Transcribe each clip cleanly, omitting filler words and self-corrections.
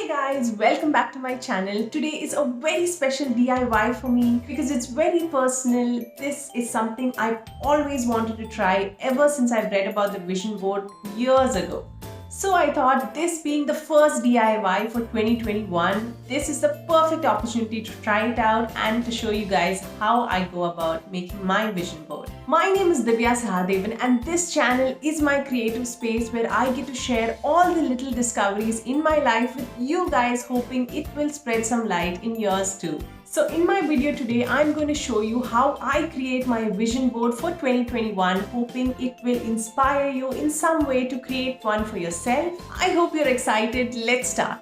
Hey guys, welcome back to my channel. Today is a very special DIY for me because it's very personal. This is something I've always wanted to try ever since I've read about the vision board years ago. So I thought, this being the first DIY for 2021, this is the perfect opportunity to try it out and to show you guys how I go about making my vision board. My name is Dhivya Sahadevan and this channel is my creative space where I get to share all the little discoveries in my life with you guys, hoping it will spread some light in yours too. So in my video today, I'm going to show you how I create my vision board for 2021, hoping it will inspire you in some way to create one for yourself. I hope you're excited. Let's start.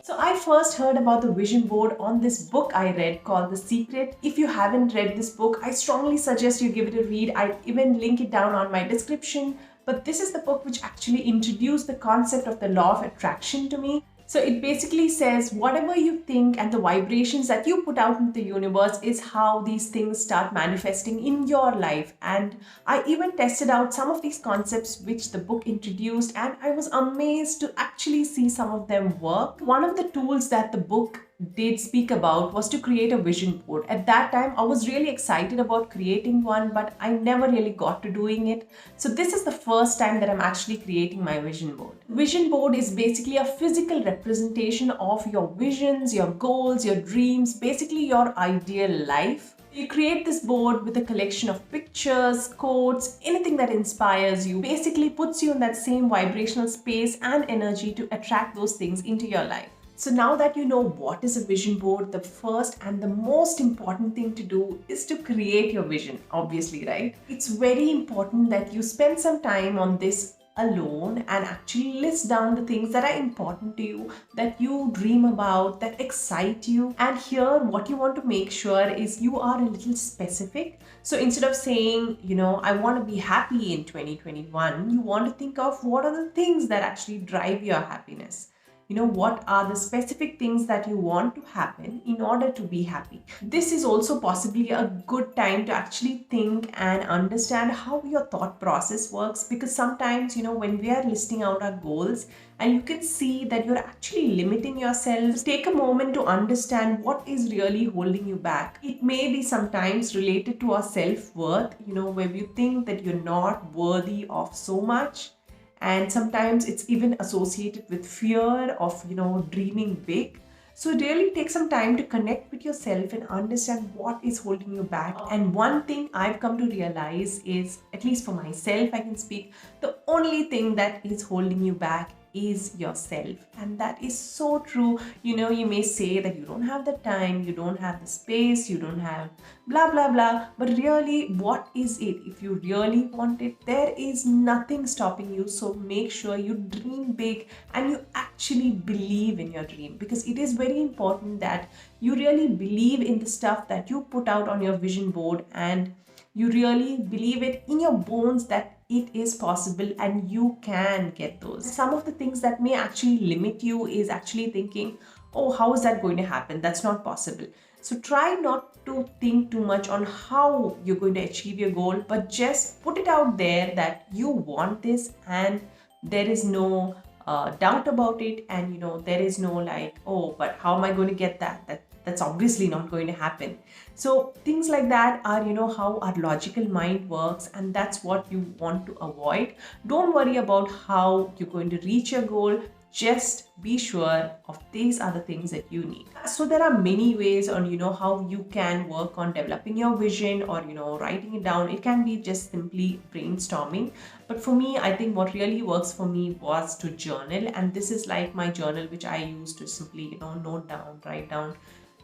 So I first heard about the vision board on this book I read called The Secret. If you haven't read this book, I strongly suggest you give it a read. I'll even link it down on my description. But this is the book which actually introduced the concept of the law of attraction to me. So it basically says whatever you think and the vibrations that you put out into the universe is how these things start manifesting in your life. And I even tested out some of these concepts which the book introduced, and I was amazed to actually see some of them work. One of the tools that the book did speak about was to create a vision board. At that time, I was really excited about creating one, but I never really got to doing it. So this is the first time that I'm actually creating my vision board. Vision board is basically a physical representation of your visions, your goals, your dreams, basically your ideal life. You create this board with a collection of pictures, quotes, anything that inspires you, basically puts you in that same vibrational space and energy to attract those things into your life. So now that you know what is a vision board, the first and the most important thing to do is to create your vision, obviously, right? It's very important that you spend some time on this alone and actually list down the things that are important to you, that you dream about, that excite you. And here, what you want to make sure is you are a little specific. So instead of saying, I want to be happy in 2021, you want to think of what are the things that actually drive your happiness. What are the specific things that you want to happen in order to be happy. This is also possibly a good time to actually think and understand how your thought process works, because sometimes, when we are listing out our goals and you can see that you're actually limiting yourself, take a moment to understand what is really holding you back. It may be sometimes related to our self-worth, where you think that you're not worthy of so much. And sometimes it's even associated with fear of, dreaming big. So really take some time to connect with yourself and understand what is holding you back. And one thing I've come to realize is, at least for myself, I can speak, the only thing that is holding you back is yourself. And that is so true. You may say that you don't have the time, you don't have the space, you don't have blah blah blah, but really, what is it? If you really want it, there is nothing stopping you. So make sure you dream big and you actually believe in your dream, because it is very important that you really believe in the stuff that you put out on your vision board, and you really believe it in your bones that it is possible and you can get those. Some of the things that may actually limit you is actually thinking, oh, how is that going to happen? That's not possible. So try not to think too much on how you're going to achieve your goal, but just put it out there that you want this and there is no doubt about it. And there is no like, oh, but how am I going to get that? That's obviously not going to happen. So things like that are, how our logical mind works, and that's what you want to avoid. Don't worry about how you're going to reach your goal. Just be sure of these are the things that you need. So there are many ways on, how you can work on developing your vision or, writing it down. It can be just simply brainstorming. But for me, I think what really works for me was to journal. And this is like my journal, which I use to simply, note down, write down,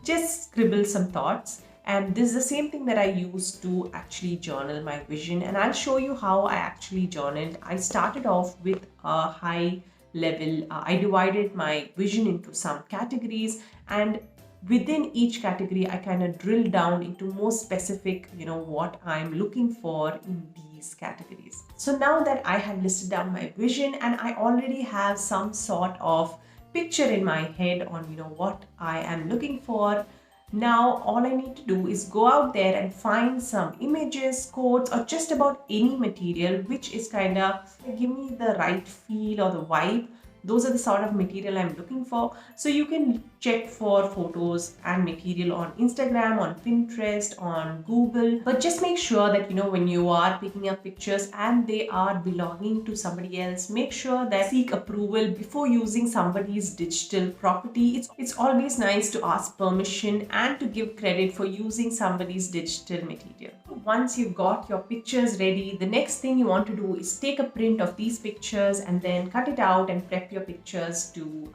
just scribble some thoughts. And this is the same thing that I use to actually journal my vision. And I'll show you how I actually journaled. I started off with a high level. I divided my vision into some categories, and within each category, I kind of drill down into more specific, what I'm looking for in these categories. So now that I have listed down my vision and I already have some sort of picture in my head on, what I am looking for, Now, all I need to do is go out there and find some images, quotes, or just about any material which is kind of give me the right feel or the vibe. Those are the sort of material I'm looking for. So you can check for photos and material on Instagram, on Pinterest, on Google. But just make sure that when you are picking up pictures and they are belonging to somebody else, make sure that seek approval before using somebody's digital property. It's always nice to ask permission and to give credit for using somebody's digital material. Once you've got your pictures ready, the next thing you want to do is take a print of these pictures and then cut it out and prep your pictures to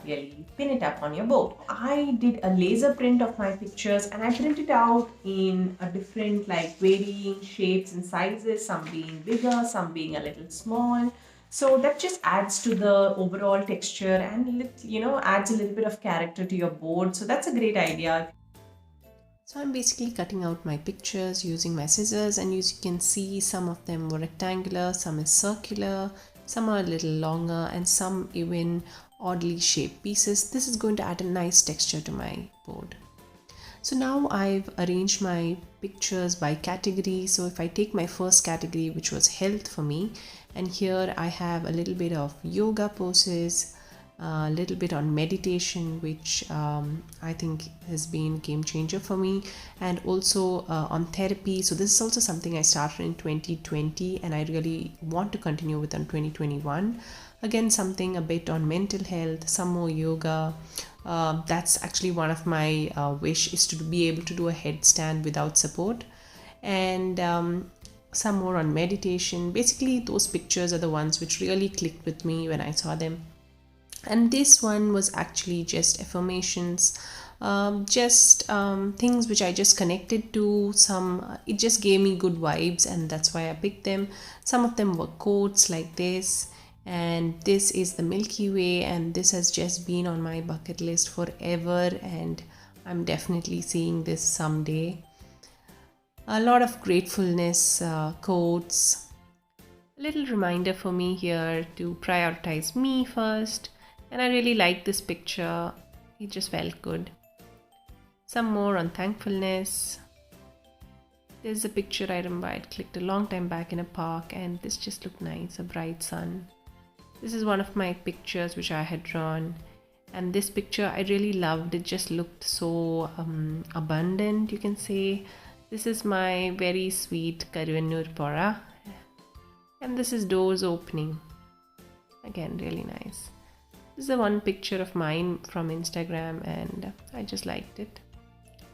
really pin it up on your board. I did a laser print of my pictures and I printed out in a different varying shapes and sizes, some being bigger, some being a little small. So that just adds to the overall texture and adds a little bit of character to your board. So that's a great idea. So I'm basically cutting out my pictures using my scissors, and as you can see, some of them were rectangular, some is circular, some are a little longer, and some even oddly shaped pieces. This is going to add a nice texture to my board. So now I've arranged my pictures by category. So if I take my first category, which was health for me, and here I have a little bit of yoga poses, a little bit on meditation, which I think has been game changer for me, and also on therapy. So this is also something I started in 2020 and I really want to continue with on 2021. Again, something a bit on mental health, some more yoga. That's actually one of my wish, is to be able to do a headstand without support, and some more on meditation. Basically, those pictures are the ones which really clicked with me when I saw them. And this one was actually just affirmations, things which I just connected to. It just gave me good vibes, and that's why I picked them. Some of them were quotes like this, and this is the Milky Way, and this has just been on my bucket list forever, and I'm definitely seeing this someday. A lot of gratefulness quotes. A little reminder for me here to prioritize me first. And I really like this picture. It just felt good. Some more on thankfulness. There's a picture I remember I clicked a long time back in a park, and this just looked nice, a bright sun. This is one of my pictures which I had drawn, and this picture I really loved. It just looked so abundant, you can say. This is my very sweet Karivannur Pora, and this is doors opening. Again, really nice. This is the one picture of mine from Instagram, and I just liked it.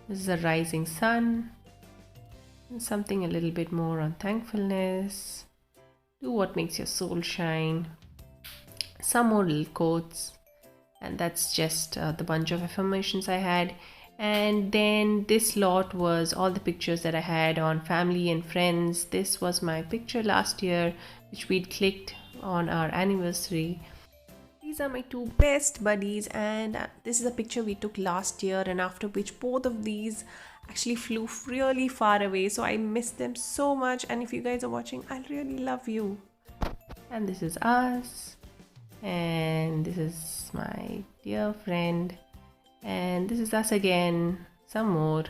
This is a rising sun, and something a little bit more on thankfulness. Do what makes your soul shine. Some more little quotes, and that's just the bunch of affirmations I had. And then this lot was all the pictures that I had on family and friends. This was my picture last year, which we'd clicked on our anniversary. These are my two best buddies, and this is a picture we took last year, and after which both of these actually flew really far away. So I miss them so much, and if you guys are watching, I really love you. And this is us, and this is my dear friend, and this is us again, some more.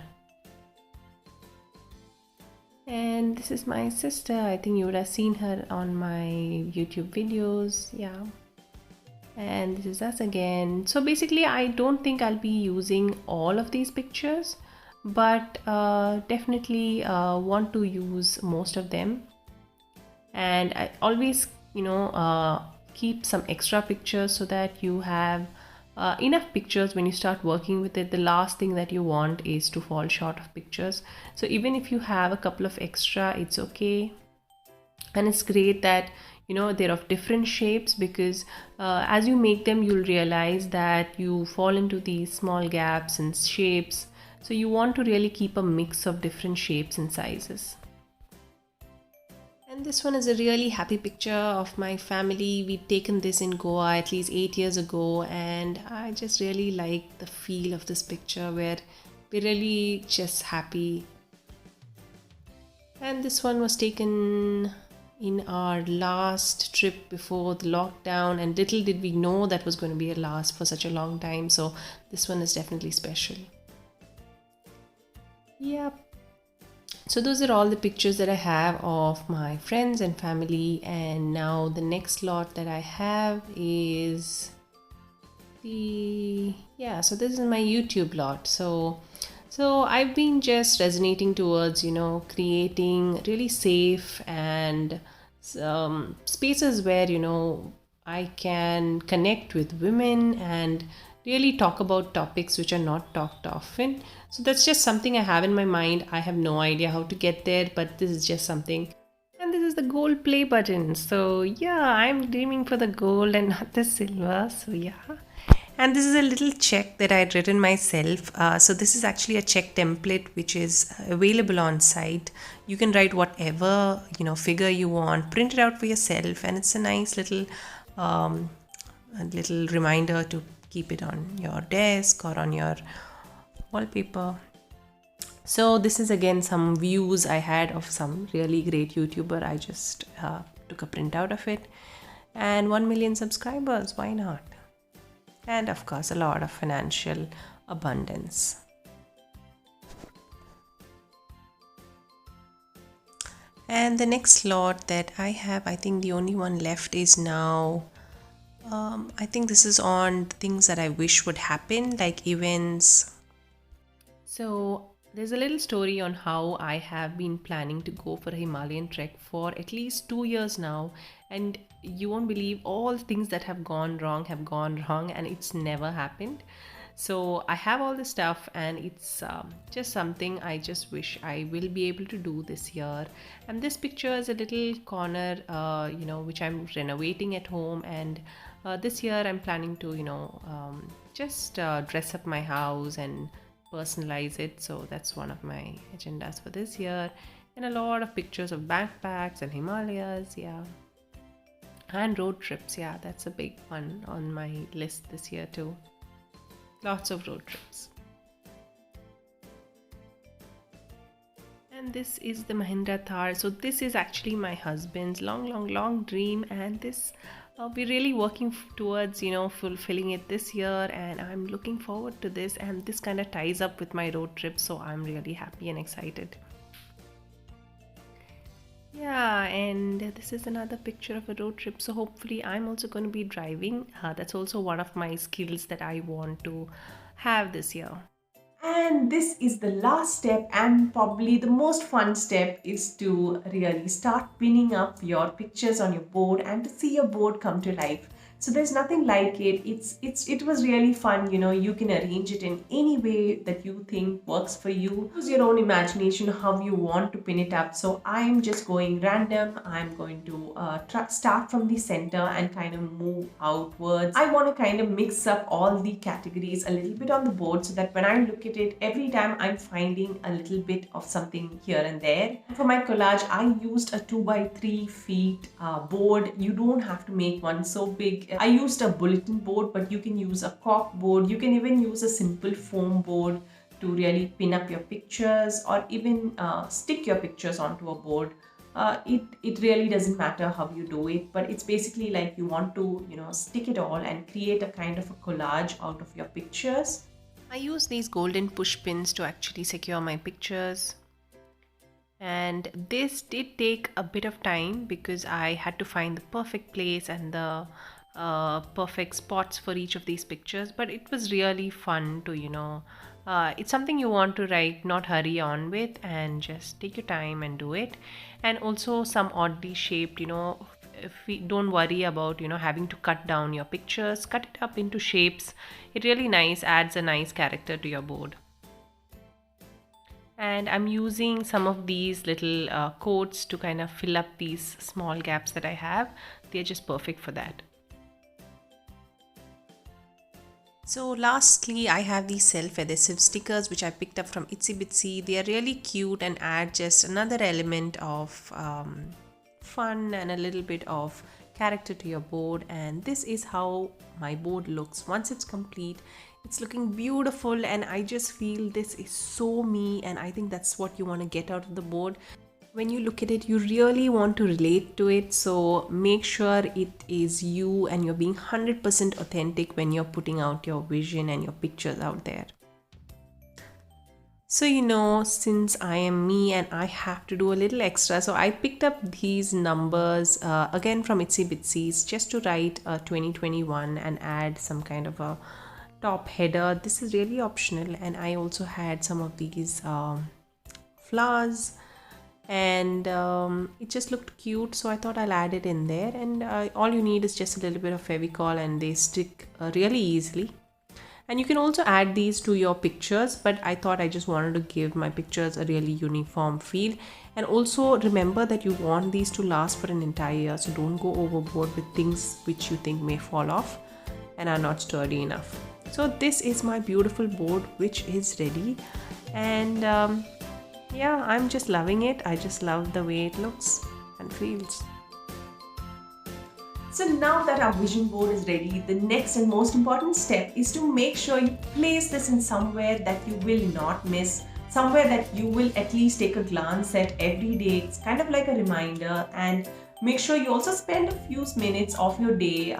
And this is my sister. I think you would have seen her on my YouTube videos. Yeah. And this is us again. So basically, I don't think I'll be using all of these pictures, but definitely want to use most of them. And I always keep some extra pictures so that you have enough pictures when you start working with it. The last thing that you want is to fall short of pictures. So even if you have a couple of extra, it's okay. And it's great that they're of different shapes, because as you make them, you'll realize that you fall into these small gaps and shapes. So you want to really keep a mix of different shapes and sizes. And this one is a really happy picture of my family. We'd taken this in Goa at least 8 years ago, and I just really like the feel of this picture where we're really just happy. And this one was taken in our last trip before the lockdown, and little did we know that was going to be a last for such a long time. So this one is definitely special. Yeah, so those are all the pictures that I have of my friends and family, and now the next lot that I have is the yeah, so this is my YouTube lot. So I've been just resonating towards, creating really safe and spaces where, I can connect with women and really talk about topics which are not talked often. So that's just something I have in my mind. I have no idea how to get there, but this is just something. And this is the gold play button. So yeah, I'm dreaming for the gold and not the silver. So yeah. And this is a little check that I had written myself. So this is actually a check template which is available on site. You can write whatever figure you want, print it out for yourself, and it's a nice um, little reminder to keep it on your desk or on your wallpaper. So this is again some views I had of some really great YouTuber. I just took a printout of it, and 1 million subscribers. Why not? And of course, a lot of financial abundance. And the next slot that I have, I think the only one left is now. I think this is on things that I wish would happen, like events. So there's a little story on how I have been planning to go for a Himalayan trek for at least 2 years now, and you won't believe all things that have gone wrong, and it's never happened. So I have all the stuff, and it's just something I just wish I will be able to do this year. And this picture is a little corner, which I'm renovating at home, and this year I'm planning to, just dress up my house and personalize it. So that's one of my agendas for this year, and a lot of pictures of backpacks and Himalayas, yeah, and road trips. Yeah, that's a big one on my list this year too. Lots of road trips. And this is the Mahindra Thar. So this is actually my husband's long dream, and this we're really working towards fulfilling it this year, and I'm looking forward to this, and this kind of ties up with my road trip, so I'm really happy and excited. Yeah, and this is another picture of a road trip. So hopefully I'm also going to be driving. That's also one of my skills that I want to have this year. And this is the last step, and probably the most fun step, is to really start pinning up your pictures on your board and to see your board come to life. So there's nothing like it. It was really fun. You can arrange it in any way that you think works for you. Use your own imagination how you want to pin it up. So I'm just going random. I'm going to start from the center and kind of move outwards. I want to kind of mix up all the categories a little bit on the board, so that when I look at it, every time I'm finding a little bit of something here and there. For my collage, I used a 2 by 3 feet board. You don't have to make one so big. I used a bulletin board, but you can use a cork board. You can even use a simple foam board to really pin up your pictures, or even stick your pictures onto a board. It really doesn't matter how you do it, but it's basically like you want to stick it all and create a kind of a collage out of your pictures. I use these golden push pins to actually secure my pictures. And this did take a bit of time because I had to find the perfect place and the perfect spots for each of these pictures, but it was really fun to it's something you want to not hurry on with, and just take your time and do it. And also some oddly shaped, if we don't worry about having to cut down your pictures, cut it up into shapes. It really nice adds a nice character to your board. And I'm using some of these little quotes to kind of fill up these small gaps that I have. They're just perfect for that. So lastly, I have these self-adhesive stickers which I picked up from Itsy Bitsy. They are really cute and add just another element of fun and a little bit of character to your board. And this is how my board looks once it's complete. It's looking beautiful, and I just feel this is so me, and I think that's what you want to get out of the board. When you look at it, you really want to relate to it, so make sure it is you and you're being 100% authentic when you're putting out your vision and your pictures out there. So, since I am me and I have to do a little extra, so I picked up these numbers again from Itsy Bitsies just to write 2021 and add some kind of a top header. This is really optional, and I also had some of these flowers, and it just looked cute, so I thought I'll add it in there. And all you need is just a little bit of Fevicol, and they stick really easily. And you can also add these to your pictures, but I thought I just wanted to give my pictures a really uniform feel. And also remember that you want these to last for an entire year, so don't go overboard with things which you think may fall off and are not sturdy enough. So this is my beautiful board which is ready, and yeah, I'm just loving it. I just love the way it looks and feels. So now that our vision board is ready, the next and most important step is to make sure you place this in somewhere that you will not miss, somewhere that you will at least take a glance at every day. It's kind of like a reminder, and make sure you also spend a few minutes of your day,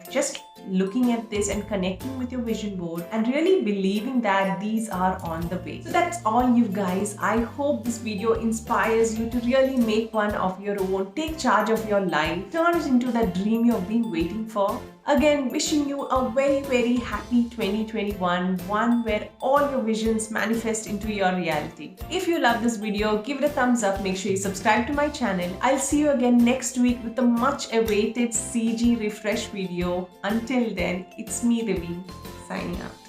just looking at this and connecting with your vision board and really believing that these are on the way. So that's all, you guys. I hope this video inspires you to really make one of your own, take charge of your life, turn it into that dream you've been waiting for. Again, wishing you a very, very happy 2021, one where all your visions manifest into your reality. If you love this video, give it a thumbs up. Make sure you subscribe to my channel. I'll see you again next week with the much awaited CG refresh video. Until then, it's me, Dhivya, signing out.